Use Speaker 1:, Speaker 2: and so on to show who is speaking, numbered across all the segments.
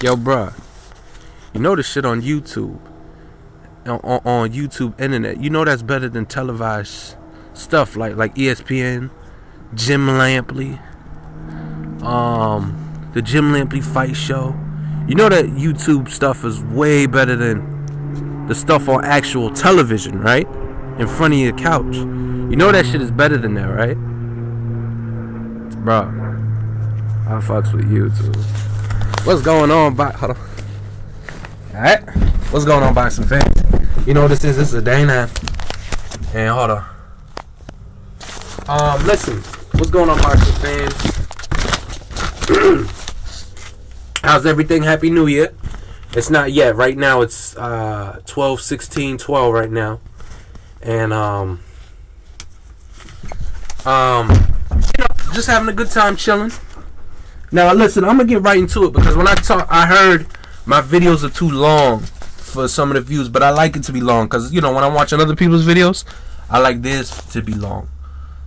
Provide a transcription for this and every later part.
Speaker 1: Yo, bruh, you know this shit on YouTube, on YouTube internet. You know that's better than televised stuff like ESPN, Jim Lampley, the Jim Lampley fight show. You know that YouTube stuff is way better than the stuff on actual television, right? In front of your couch. You know that shit is better than that, right? Bro, I fucks with YouTube. What's going on, hold on. Alright? What's going on, boxing fans? You know what this is? This is a day now. And hold on. Listen. What's going on, boxing fans? How's everything? Happy New Year. It's not yet. Right now it's 12/16/12 right now. And just having a good time chilling. Now listen, I'm gonna get right into it because when I heard my videos are too long for some of the views, but I like it to be long because when I'm watching other people's videos, I like this to be long.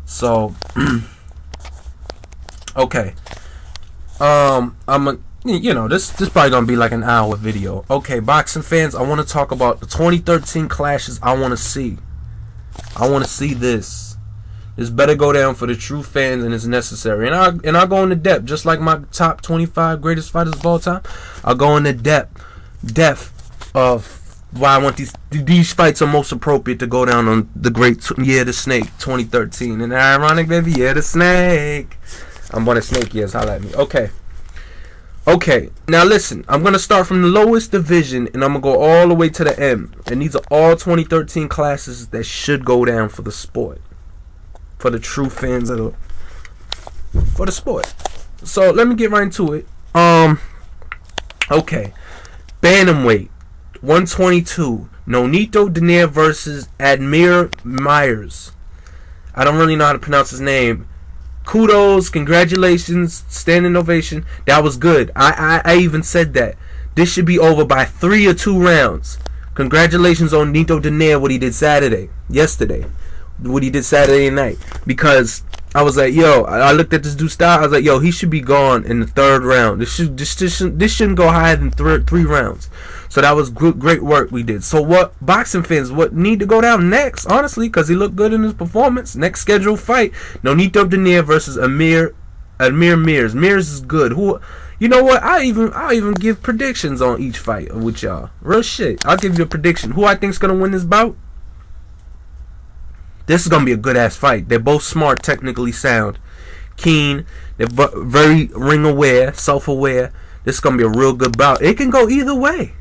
Speaker 1: So okay, this probably gonna be like an hour video. Okay, boxing fans, I want to talk about the 2013 clashes. I want to see this. This better go down for the true fans, and it's necessary. And I'll go into depth, just like my top 25 greatest fighters of all time. I'll go into depth of why I want these fights are most appropriate to go down on the great Year the Snake 2013. And ironic, baby, Year the Snake. I'm born a snake, yes, holla at me. Okay, now listen, I'm going to start from the lowest division, and I'm going to go all the way to the end. And these are all 2013 classes that should go down for the sport. For the true fans for the sport. So let me get right into it. Okay. Bantamweight 122. Nonito Donaire versus Admir Myers. I don't really know how to pronounce his name. Kudos, congratulations, standing ovation. That was good. I even said that. This should be over by 3 or 2 rounds. Congratulations on Nito Donaire, what he did yesterday. What he did Saturday night, because I was like, yo, I looked at this dude's style. I was like, yo, he should be gone in the 3rd round. This shouldn't go higher than 3 rounds. So that was great work we did. So what boxing fans, what need to go down next, honestly, because he looked good in his performance. Next scheduled fight, Nonito Donaire versus Admir Mears. Mears is good. You know what? I'll even give predictions on each fight with y'all. Real shit. I'll give you a prediction. Who I think's gonna win this bout? This is going to be a good-ass fight. They're both smart, technically sound, keen. They're very ring-aware, self-aware. This is going to be a real good bout. It can go either way.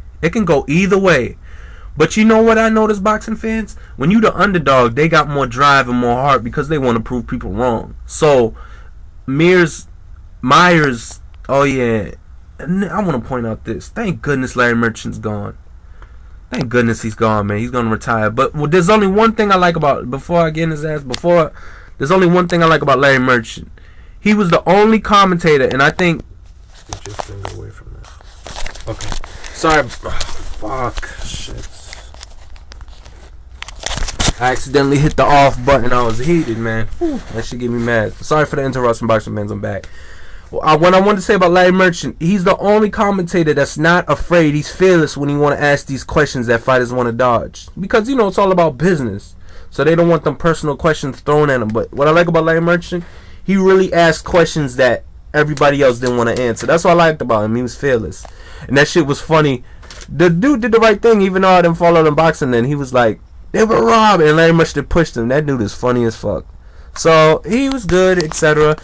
Speaker 1: But you know what I noticed, boxing fans? When you the underdog, they got more drive and more heart because they want to prove people wrong. So, Myers, oh yeah. And I want to point out this. Thank goodness Larry Merchant's gone. Thank goodness he's gone, man. He's gonna retire. But there's only one thing I like about there's only one thing I like about Larry Merchant. He was the only commentator, and I think. Get your finger away from that. Okay. Sorry. Fuck. Shit. I accidentally hit the off button. I was heated, man. That should get me mad. Sorry for the interruption, boxing fans. I'm back. What I wanted to say about Larry Merchant, he's the only commentator that's not afraid. He's fearless when he want to ask these questions that fighters want to dodge. Because, it's all about business. So they don't want them personal questions thrown at him. But what I like about Larry Merchant, he really asked questions that everybody else didn't want to answer. That's what I liked about him. He was fearless. And that shit was funny. The dude did the right thing, even though I didn't follow him boxing then. He was like, they were robbed. And Larry Merchant pushed him. That dude is funny as fuck. So he was good, etc.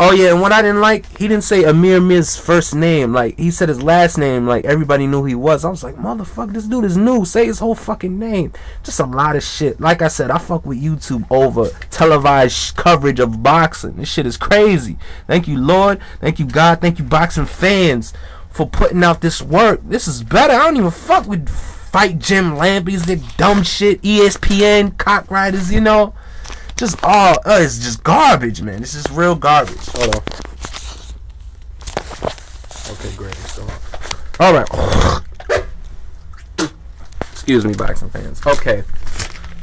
Speaker 1: Oh yeah, and what I didn't like, he didn't say Amir Mir's first name. Like, he said his last name, like everybody knew who he was. I was like, motherfucker, this dude is new. Say his whole fucking name. Just a lot of shit. Like I said, I fuck with YouTube over televised coverage of boxing. This shit is crazy. Thank you, Lord. Thank you, God. Thank you, boxing fans, for putting out this work. This is better. I don't even fuck with Fight Jim Lampley's, the dumb shit, ESPN, cock riders, Just it's just garbage, man. It's just real garbage. Hold on. Okay, great. All right. Excuse me, boxing fans. Okay.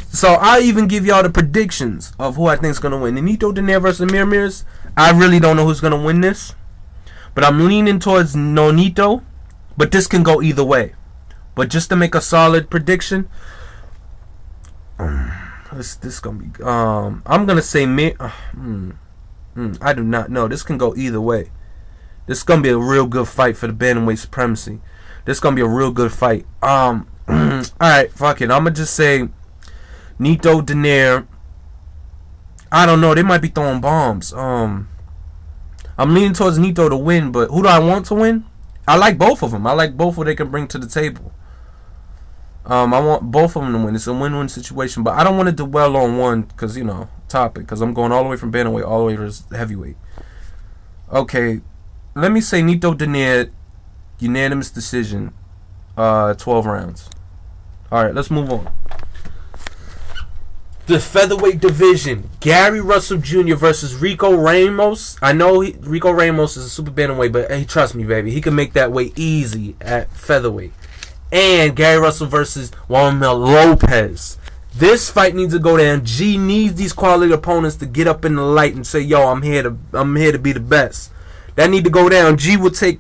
Speaker 1: So I even give y'all the predictions of who I think is gonna win. Nonito Donaire versus Amir Mears. I really don't know who's gonna win this, but I'm leaning towards Nonito. But this can go either way. But just to make a solid prediction, this gonna be. I'm gonna say me. I do not know. This can go either way. This is gonna be a real good fight for the bantamweight supremacy. This is gonna be a real good fight. All right, fuck it. I'm gonna just say Nito Donaire. I don't know. They might be throwing bombs. I'm leaning towards Nito to win, but who do I want to win? I like both of them. I like both what they can bring to the table. I want both of them to win. It's a win-win situation, but I don't want to dwell on one because, you know, topic, because I'm going all the way from bantamweight all the way to heavyweight. Okay, let me say Nito Donaire, unanimous decision, 12 rounds. All right, let's move on. The featherweight division, Gary Russell Jr. versus Rico Ramos. I know Rico Ramos is a super bantamweight, but hey, trust me, baby, he can make that weight easy at featherweight. And Gary Russell versus Juan Lopez. This fight needs to go down. G needs these quality opponents to get up in the light and say, "Yo, I'm here to be the best." That need to go down. G would take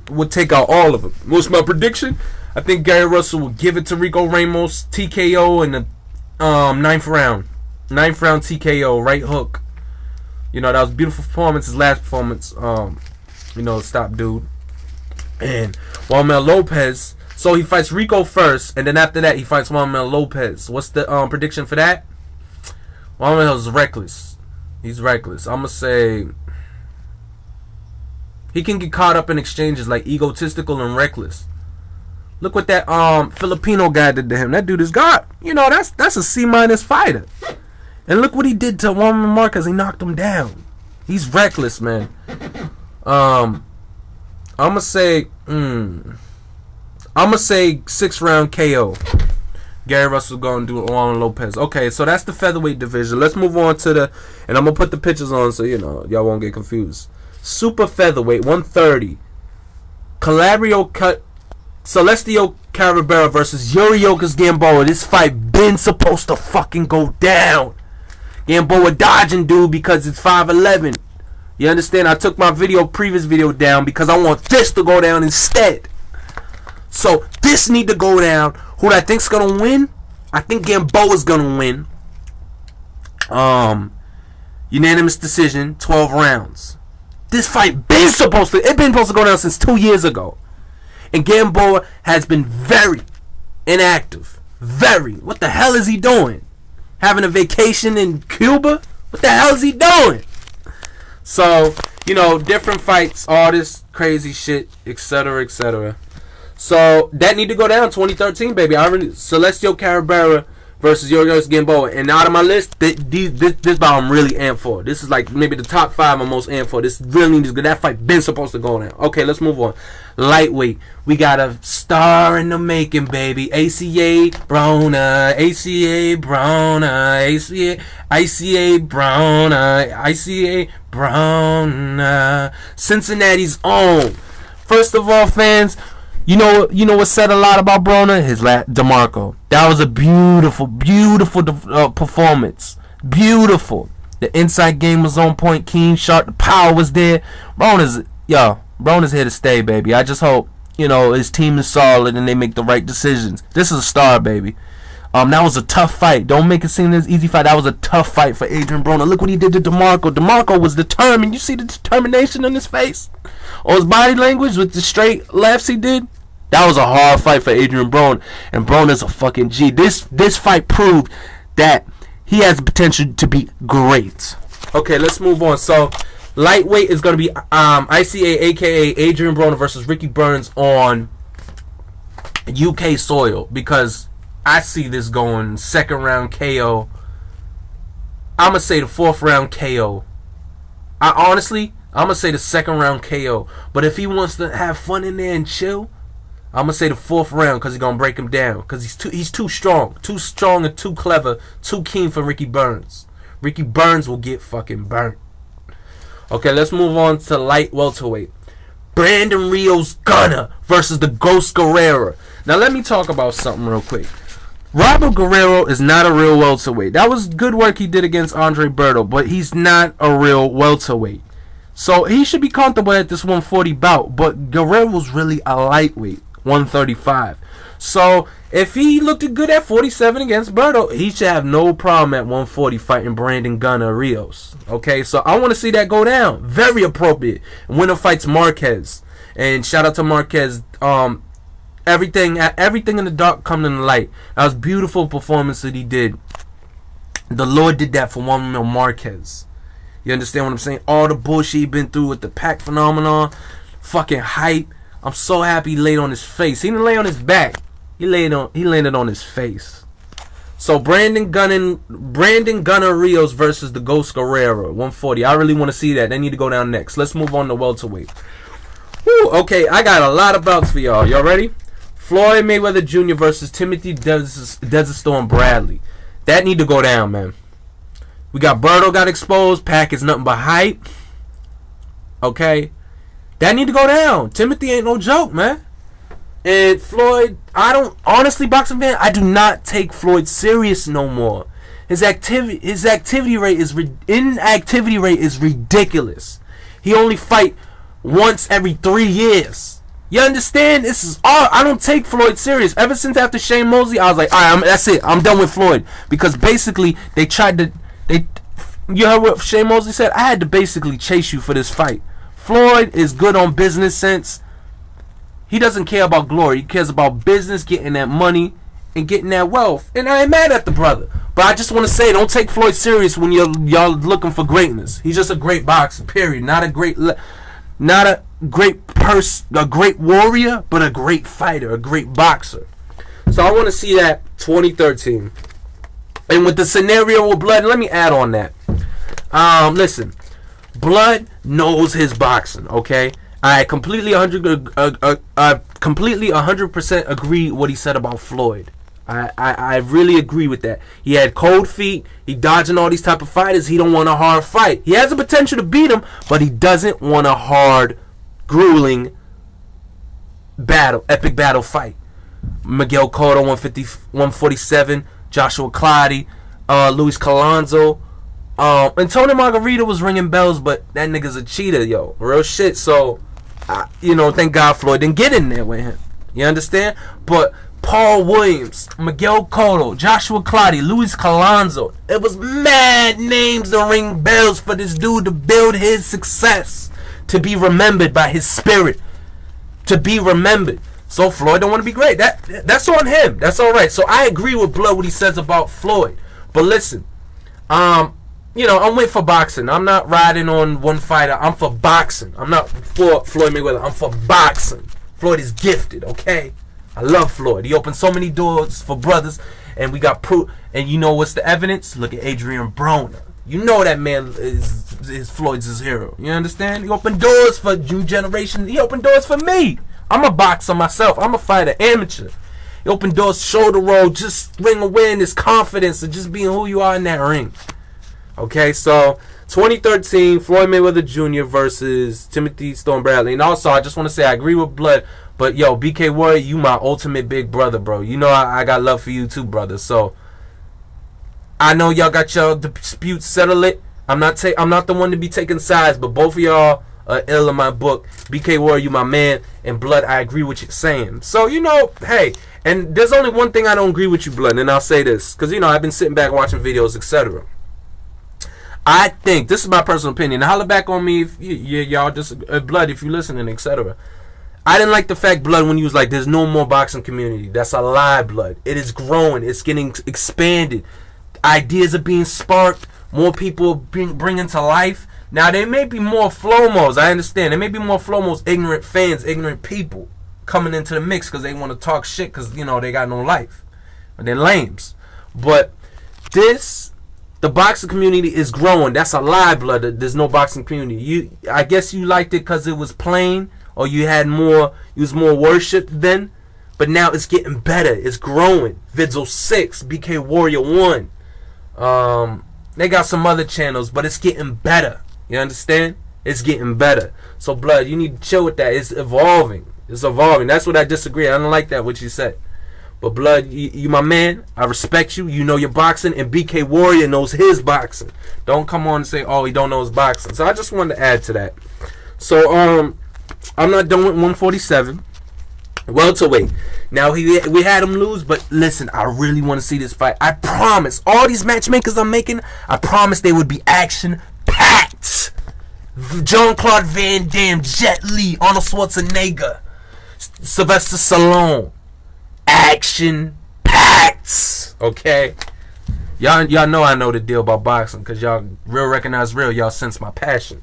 Speaker 1: out all of them. What's my prediction? I think Gary Russell will give it to Rico Ramos, TKO in the 9th round. 9th round TKO, right hook. You know, that was a beautiful performance. His last performance, you know, stop dude. And Juan Lopez. So he fights Rico first, and then after that he fights Juan Lopez. What's the prediction for that? Juan is reckless. He's reckless. I'm gonna say he can get caught up in exchanges like egotistical and reckless. Look what that Filipino guy did to him. That dude is God. You know, that's a C- fighter. And look what he did to Juan Marquez. He knocked him down. He's reckless, man. I'm gonna say 6th round KO. Gary Russell going to do Juan Lopez. Okay, so that's the featherweight division. Let's move on to and I'm going to put the pictures on so, you know, y'all won't get confused. Super featherweight, 130. Celestio Cabrera versus Yuriorkis Gamboa. This fight been supposed to fucking go down. Gamboa dodging dude because it's 5'11". You understand? I took my previous video down because I want this to go down instead. So this need to go down. Who I think's gonna win? I think Gamboa's gonna win. Unanimous decision, 12 rounds. This fight been supposed to go down since 2 years ago. And Gamboa has been very inactive. Very. What the hell is he doing? Having a vacation in Cuba? What the hell is he doing? So, you know, different fights, all this crazy shit, etc., etc. So that need to go down. 2013, baby. Celestio Cabrera versus Yuriorkis Gamboa. And out of my list, this bout I'm really amped for. This is like maybe the top 5 I'm most amped for. This really needs to go. That fight been supposed to go down. Okay, let's move on. Lightweight. We got a star in the making, baby. ACA Broner. ACA Broner. ICA Broner. Cincinnati's own. First of all, fans, you know what said a lot about Broner? His DeMarco. That was a beautiful performance. Beautiful. The inside game was on point, keen, sharp. The power was there. Broner's here to stay, baby. I just hope, you know, his team is solid and they make the right decisions. This is a star, baby. That was a tough fight. Don't make it seem as easy fight. That was a tough fight for Adrian Broner. Look what he did to DeMarco. DeMarco was determined. You see the determination on his face? Or his body language with the straight lefts he did? That was a hard fight for Adrian Broner. And Broner's a fucking G. This fight proved that he has the potential to be great. Okay, let's move on. So, lightweight is going to be ICA, a.k.a. Adrian Broner versus Ricky Burns on UK soil. Because I see this going 2nd round KO. I'm going to say the 4th round KO. I'm going to say the 2nd round KO. But if he wants to have fun in there and chill, I'm going to say the 4th round because he's going to break him down. Because he's too strong. Too strong and too clever. Too keen for Ricky Burns. Ricky Burns will get fucking burnt. Okay, let's move on to light welterweight. Brandon Rios Gunner versus the Ghost Guerrero. Now let me talk about something real quick. Robert Guerrero is not a real welterweight. That was good work he did against Andre Berto, but he's not a real welterweight. So he should be comfortable at this 140 bout, but Guerrero's really a lightweight. 135. So if he looked good at 47 against Berto, he should have no problem at 140 fighting Brandon Gunner Rios. Okay, so I want to see that go down. Very appropriate. Winner fights Marquez, and shout out to Marquez. Everything in the dark coming in the light. That was beautiful performance that he did. The Lord did that for Juan Marquez. You understand what I'm saying? All the bullshit he been through with the pack phenomenon, fucking hype. I'm so happy he laid on his face. He didn't lay on his back. He landed on his face. So Brandon Gunner Rios versus the Ghost Guerrero, 140. I really want to see that. They need to go down next. Let's move on to welterweight. Whew, okay, I got a lot of bouts for y'all. Y'all ready? Floyd Mayweather Jr. versus Timothy Desert Storm Bradley. That need to go down, man. We got Berto got exposed. Pac is nothing but hype. Okay. That need to go down. Timothy ain't no joke, man. And Floyd, I don't, honestly, boxing fan, I do not take Floyd serious no more. His inactivity rate is ridiculous. He only fight once every 3 years. You understand? This is all. I don't take Floyd serious. Ever since after Shane Mosley, I was like, all right, that's it. I'm done with Floyd. Because basically, you heard what Shane Mosley said? I had to basically chase you for this fight. Floyd is good on business sense. He doesn't care about glory. He cares about business, getting that money, and getting that wealth. And I ain't mad at the brother. But I just want to say, don't take Floyd serious when y'all looking for greatness. He's just a great boxer, period. Not a great warrior, but a great fighter, a great boxer. So I want to see that 2013. And with the scenario with Blood, let me add on that. Listen, Blood knows his boxing, okay? I completely 100% agree what he said about Floyd. I really agree with that. He had cold feet. He dodging all these type of fighters. He don't want a hard fight. He has the potential to beat him, but he doesn't want a hard, grueling battle, epic battle fight. Miguel Cotto 147, Joshua Clottey, Luis Colanzo, and Tony Margarita was ringing bells, but that nigga's a cheater, yo, real shit. So, thank God Floyd didn't get in there with him. You understand? But Paul Williams, Miguel Cotto, Joshua Clottey, Luis Colanzo, it was mad names to ring bells for this dude to build his success, to be remembered by his spirit, to be remembered. So Floyd don't want to be great. That's on him. That's all right. So I agree with Blood what he says about Floyd. But listen, I'm with for boxing. I'm not riding on one fighter. I'm for boxing. I'm not for Floyd Mayweather. I'm for boxing. Floyd is gifted, okay? I love Floyd. He opened so many doors for brothers, and we got proof. And you know what's the evidence? Look at Adrian Broner. You know that man is Floyd's hero. You understand? He opened doors for new generation. He opened doors for me. I'm a boxer myself. I'm a fighter, amateur. He opened doors, shoulder roll, just ring awareness, confidence, and just being who you are in that ring. Okay, so 2013, Floyd Mayweather Jr. versus Timothy Storm Bradley. And also, I just want to say I agree with Blood, but yo, BK Warrior, you my ultimate big brother, bro. You know I got love for you too, brother. So I know y'all got your disputes settled. I'm not the one to be taking sides, but both of y'all are ill in my book. BK Warrior, you my man, and Blood, I agree with you saying. So hey, and there's only one thing I don't agree with you, Blood, and I'll say this because I've been sitting back watching videos, etc. I think this is my personal opinion. Holler back on me if y'all just Blood if you're listening, etc. I didn't like the fact, Blood, when you was like, "There's no more boxing community." That's a lie, Blood. It is growing. It's getting expanded. Ideas are being sparked. More people being bringing to life. Now there may be more Flomos. I understand. There may be more Flomos, ignorant fans, ignorant people coming into the mix because they want to talk shit because they got no life. They're lames. But the boxing community is growing. That's a lie, Blood. There's no boxing community. I guess you liked it because it was plain, or you was more worshipped then. But now it's getting better. It's growing. Vidzo 6, BK Warrior 1. They got some other channels, but it's getting better. You understand? It's getting better. So, Blood, you need to chill with that. It's evolving. It's evolving. That's what I disagree. I don't like that, what you said. But, Blood, you my man. I respect you. You know your boxing. And BK Warrior knows his boxing. Don't come on and say, oh, he don't know his boxing. So, I just wanted to add to that. So, I'm not done with 147. Welterweight. Now we had him lose, but listen, I really want to see this fight. I promise, all these matchmakers I'm making, I promise they would be action packed. Jean-Claude Van Damme, Jet Li, Arnold Schwarzenegger, Sylvester Stallone, action packed. Okay, y'all know I know the deal about boxing because y'all real recognize real. Y'all sense my passion.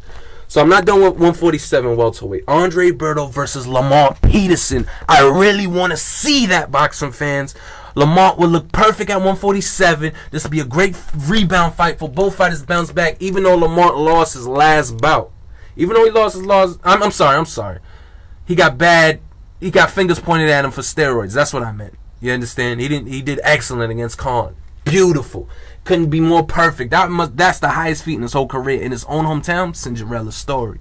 Speaker 1: So I'm not done with 147 welterweight. Andre Berto versus Lamont Peterson. I really want to see that, boxing fans. Lamont will look perfect at 147. This will be a great rebound fight for both fighters to bounce back, even though Lamont lost his last bout. Even though he lost his last... I'm sorry. He got fingers pointed at him for steroids. That's what I meant. You understand? He did excellent against Khan. Beautiful. Couldn't be more perfect. That's the highest feat in his whole career in his own hometown. Cinderella's story.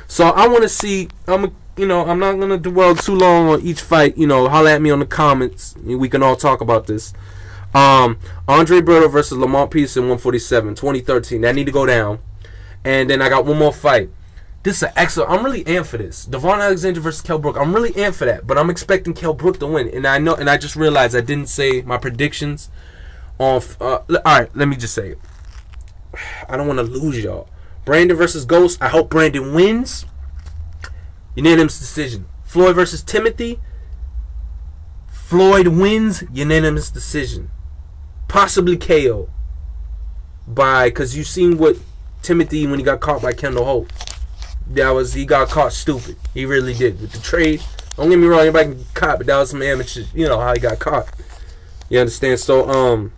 Speaker 1: So I want to see. I'm not gonna dwell too long on each fight. Holler at me on the comments. We can all talk about this. Andre Berto versus Lamont Peterson, 147, 2013. That need to go down. And then I got one more fight. This is an excellent. I'm really amped for this. Devon Alexander versus Kell Brook. I'm really amped for that. But I'm expecting Kell Brook to win. And I just realized I didn't say my predictions. Alright, let me just say it. I don't want to lose y'all. Brandon versus Ghost. I hope Brandon wins. Unanimous decision. Floyd versus Timothy. Floyd wins. Unanimous decision. Possibly KO. Because you seen what Timothy when he got caught by Kendall Holt. He got caught stupid. He really did with the trade. Don't get me wrong, anybody can get caught, but that was some amateur. How he got caught. You understand? So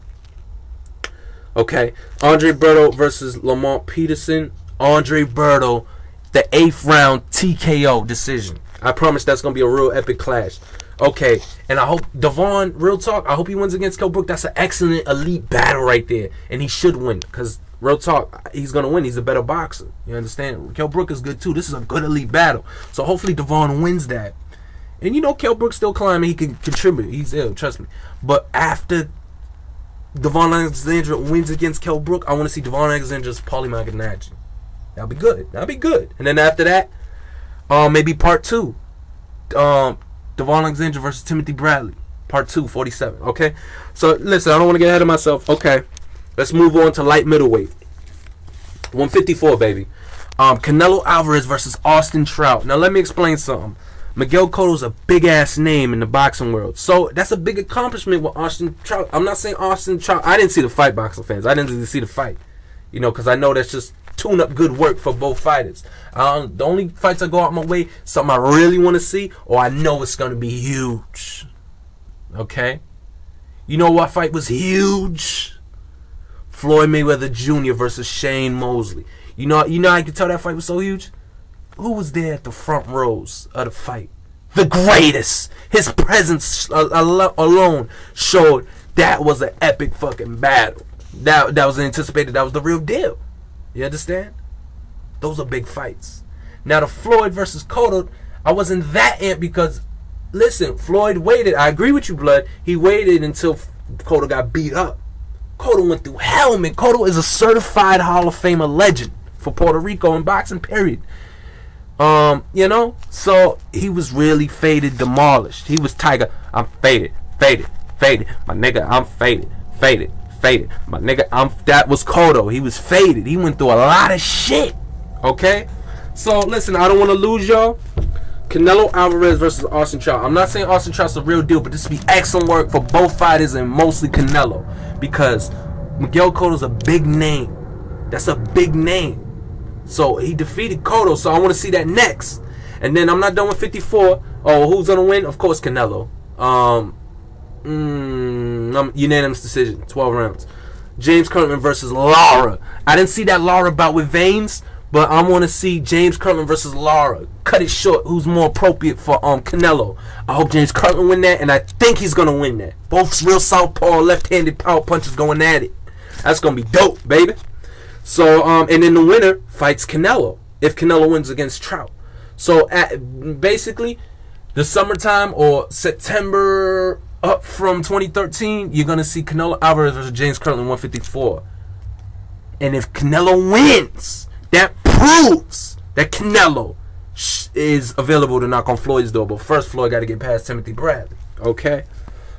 Speaker 1: okay, Andre Berto versus Lamont Peterson. Andre Berto, the 8th round TKO decision. I promise that's going to be a real epic clash. Okay, and I hope Devon, real talk, I hope he wins against Kell Brook. That's an excellent elite battle right there. And he should win because, real talk, he's going to win. He's a better boxer. You understand? Kell Brook is good too. This is a good elite battle. So hopefully Devon wins that. And Kell Brook's still climbing. He can contribute. He's ill, trust me. But after Devon Alexander wins against Kell Brook, I want to see Devon Alexander's Paulie Malignaggi. That'll be good. And then after that, maybe part 2. Devon Alexander versus Timothy Bradley. Part 2, 47. Okay? So, listen, I don't want to get ahead of myself. Okay. Let's move on to light middleweight. 154, baby. Canelo Alvarez versus Austin Trout. Now, let me explain something. Miguel Cotto's a big-ass name in the boxing world. So, that's a big accomplishment with Austin Trout. I'm not saying Austin Trout. I didn't see the fight, boxing fans. I didn't see the fight. Because I know that's just tune-up good work for both fighters. The only fights I go out my way, something I really want to see, or I know it's going to be huge. Okay? You know what fight was huge? Floyd Mayweather Jr. versus Shane Mosley. You know I could tell that fight was so huge? Who was there at the front rows of the fight? The greatest. His presence alone showed that was an epic fucking battle. That was anticipated. That was the real deal. You understand? Those are big fights. Now the Floyd versus Cotto, I wasn't that amped because, listen, Floyd waited. I agree with you, Blood. He waited until Cotto got beat up. Cotto went through hell, man. Cotto is a certified Hall of Famer legend for Puerto Rico in boxing, period. So he was really faded, demolished. He was Tiger. I'm faded. My nigga, I'm faded. My nigga, that was Cotto. He was faded. He went through a lot of shit. Okay? So, listen, I don't want to lose y'all. Canelo Alvarez versus Austin Trout. I'm not saying Austin Trout's the real deal, but this would be excellent work for both fighters and mostly Canelo. Because Miguel Cotto's a big name. That's a big name. So, he defeated Cotto, so I want to see that next. And then I'm not done with 54. Oh, who's going to win? Of course, Canelo. Unanimous decision, 12 rounds. James Kirkland versus Lara. I didn't see that Lara bout with Veins, but I want to see James Kirkland versus Lara. Cut it short. Who's more appropriate for Canelo? I hope James Kirkland win that, and I think he's gonna win that. Both real southpaw, left-handed power punchers going at it. That's gonna be dope, baby. So, and then the winner fights Canelo if Canelo wins against Trout. So, basically, the summertime or September up from 2013, you're going to see Canelo Alvarez versus James Kirkland 154. And if Canelo wins, that proves that Canelo is available to knock on Floyd's door. But first, Floyd got to get past Timothy Bradley. Okay?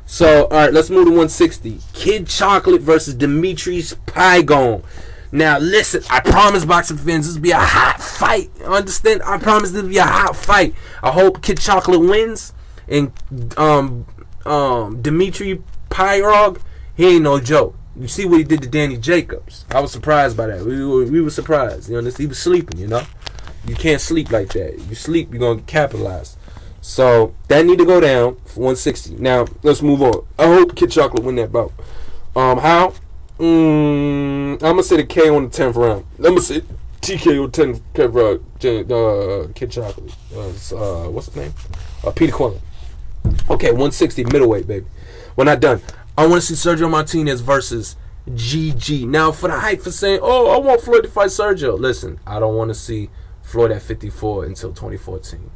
Speaker 1: So, all right, let's move to 160. Kid Chocolate versus Demetrius Pygone. Now, listen, I promise boxing fans this will be a hot fight. Understand? I promise this will be a hot fight. I hope Kid Chocolate wins. And Dimitri Pyrog, he ain't no joke. You see what he did to Danny Jacobs. I was surprised by that. We were surprised. You know, he was sleeping, you know. You can't sleep like that. You sleep, you're going to get capitalized. So, that need to go down for 160. Now, let's move on. I hope Kid Chocolate win that bout. How? I'm going to say the K on the 10th round. I'm going to say TKO 10th round. Kid Chocolate. What's his name? Peter Quillen. Okay, 160, middleweight, baby. We're not done. I want to see Sergio Martinez versus GG. Now, for the hype for saying, oh, I want Floyd to fight Sergio. Listen, I don't want to see Floyd at 54 until 2014.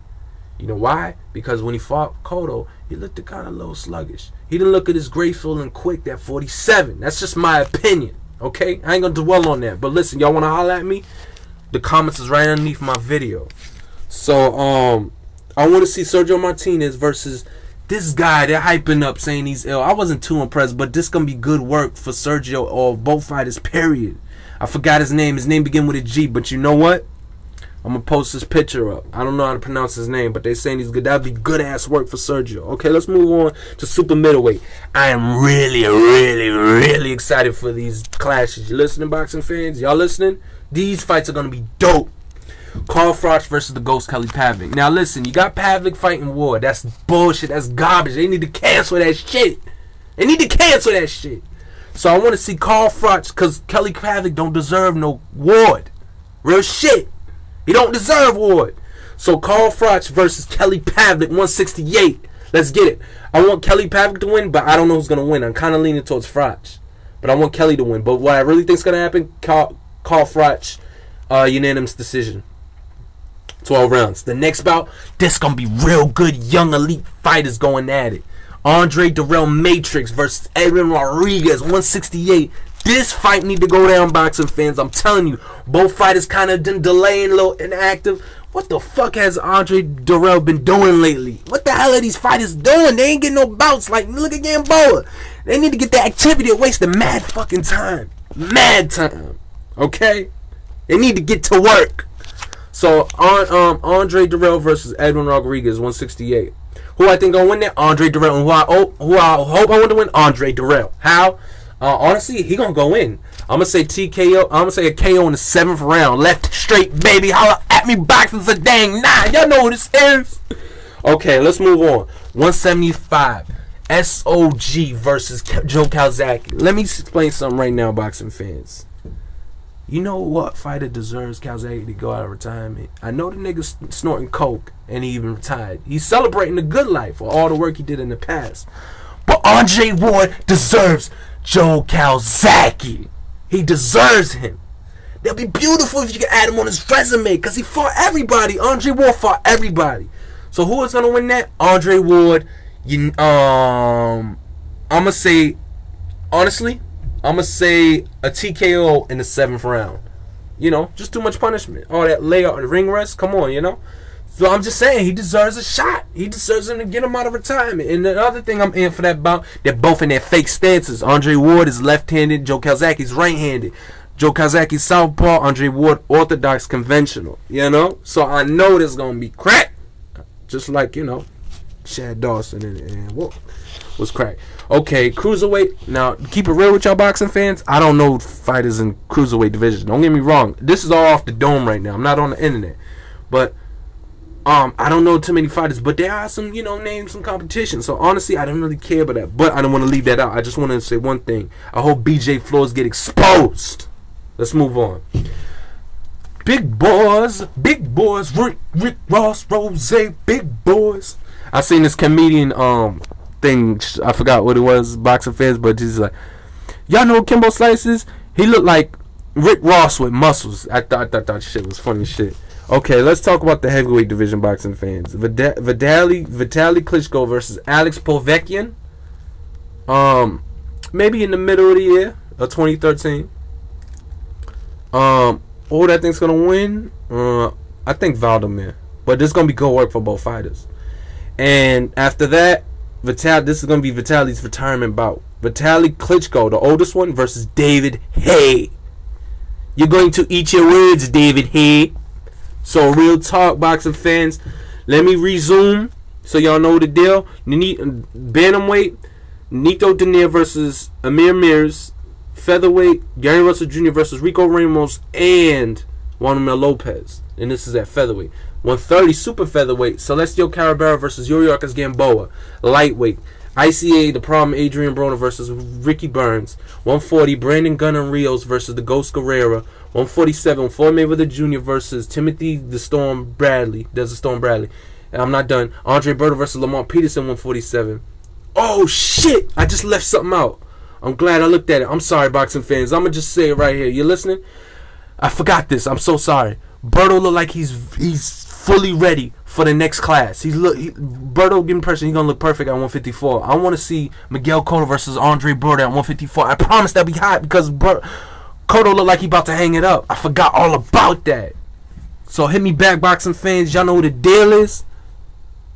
Speaker 1: You know why? Because when he fought Cotto, he looked kind of a little sluggish. He didn't look as graceful and quick at 47. That's just my opinion, okay? I ain't going to dwell on that. But listen, y'all want to holler at me? The comments is right underneath my video. So, I want to see Sergio Martinez versus this guy. They're hyping up saying he's ill. I wasn't too impressed, but this going to be good work for Sergio or both fighters, period. I forgot his name. His name began with a G, but you know what? I'm going to post this picture up. I don't know how to pronounce his name, but they're saying he's good. That would be good-ass work for Sergio. Okay, let's move on to super middleweight. I am really, really, really excited for these clashes. You listening, boxing fans? Y'all listening? These fights are going to be dope. Carl Froch versus the Ghost Kelly Pavlik. Now, listen, you got Pavlik fighting Ward. That's bullshit. That's garbage. They need to cancel that shit. They need to cancel that shit. So I want to see Carl Froch because Kelly Pavlik don't deserve no Ward. Real shit. He don't deserve Ward. So Carl Froch versus Kelly Pavlik, 168. Let's get it. I want Kelly Pavlik to win, but I don't know who's going to win. I'm kind of leaning towards Froch. But I want Kelly to win. But what I really think is going to happen, Carl Froch, unanimous decision. 12 rounds. The next bout, this going to be real good young elite fighters going at it. Andre Darrell Matrix versus Edwin Rodriguez, 168. This fight need to go down, boxing fans. I'm telling you, both fighters kind of been delaying, a little inactive. What the fuck has Andre Darrell been doing lately? What the hell are these fighters doing? They ain't getting no bouts. Like, look at Gamboa. They need to get that activity. They're wasting mad fucking time. Mad time. Okay? They need to get to work. So, Andre Darrell versus Edwin Rodriguez, 168. Who I think gonna win that? Andre Darrell. And who I hope I want to win? Andre Darrell. How? Honestly, he gonna go in. I'm gonna say TKO. I'm gonna say a KO in the 7th round. Left straight, baby. Holla at me, boxing's a dang. Nah, y'all know who this is. Okay, let's move on. 175. SOG versus Joe Calzaghe. Let me explain something right now, boxing fans. You know what fighter deserves Calzaghe to go out of retirement? I know the nigga's snorting coke and he even retired. He's celebrating the good life for all the work he did in the past. But Andre Ward deserves Joe Calzaghe. He deserves him. That'll be beautiful if you can add him on his resume because he fought everybody. Andre Ward fought everybody. So who is going to win that? Andre Ward. I'm going to say, honestly, I'm going to say a TKO in the 7th round. You know, just too much punishment. All that layout and ring rest. Come on, you know. So I'm just saying, he deserves a shot. He deserves him to get him out of retirement. And the other thing I'm in for that bout, they're both in their fake stances. Andre Ward is left-handed. Joe Calzaghe's right-handed. Joe Calzaghe's southpaw. Andre Ward orthodox conventional. You know? So I know there's going to be crack. Just like, you know, Chad Dawson and what was crack. Okay, cruiserweight. Now, keep it real with y'all boxing fans. I don't know fighters in cruiserweight division. Don't get me wrong. This is all off the dome right now. I'm not on the internet. But I don't know too many fighters, but there are some, you know, names, some competition. So honestly, I don't really care about that. But I don't want to leave that out. I just want to say one thing. I hope BJ Flores get exposed. Let's move on. Big boys, Rick Ross, Rose, big boys. I seen this comedian thing. I forgot what it was, boxing fans, but he's like, y'all know Kimbo Slice is? He looked like Rick Ross with muscles. I thought that shit was funny shit. Okay, let's talk about the heavyweight division, boxing fans. Vitaly Klitschko versus Alex Povetkin. Maybe in the middle of the year of 2013. Who I think's gonna win? I think Vladimir. But this is gonna be good work for both fighters. And after that, this is gonna be Vitaly's retirement bout. Vitaly Klitschko, the oldest one, versus David Haye. You're going to eat your words, David Haye. So, real talk, boxing fans. Let me resume so y'all know the deal. Bantamweight, Nito Denier versus Amir Mears. Featherweight, Gary Russell Jr. versus Rico Ramos and Wandermel Lopez. And this is at featherweight. 130 super featherweight, Celestio Carabera versus Yuriorkis Gamboa. Lightweight, ICA, the problem Adrian Broner versus Ricky Burns. 140, Brandon Gunnar Rios versus the Ghost Guerrera. 147, Floyd Mayweather Jr. versus Timothy the Storm Bradley. There's a Storm Bradley. And I'm not done. Andre Berto versus Lamont Peterson, 147. Oh, shit! I just left something out. I'm glad I looked at it. I'm sorry, boxing fans. I'm going to just say it right here. You listening? I forgot this. I'm so sorry. Berto look like he's fully ready for the next class. Berto give me pressure. He's going to look perfect at 154. I want to see Miguel Cotto versus Andre Berto at 154. I promise that'll be hot because Cotto look like he about to hang it up. I forgot all about that. So hit me back, boxing fans. Y'all know what the deal is?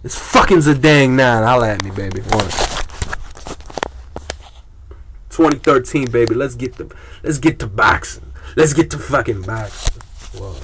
Speaker 1: It's fucking Zidane 9. Holla at me, baby. 2013, baby. Let's get to boxing. Let's get to fucking boxing. Whoa.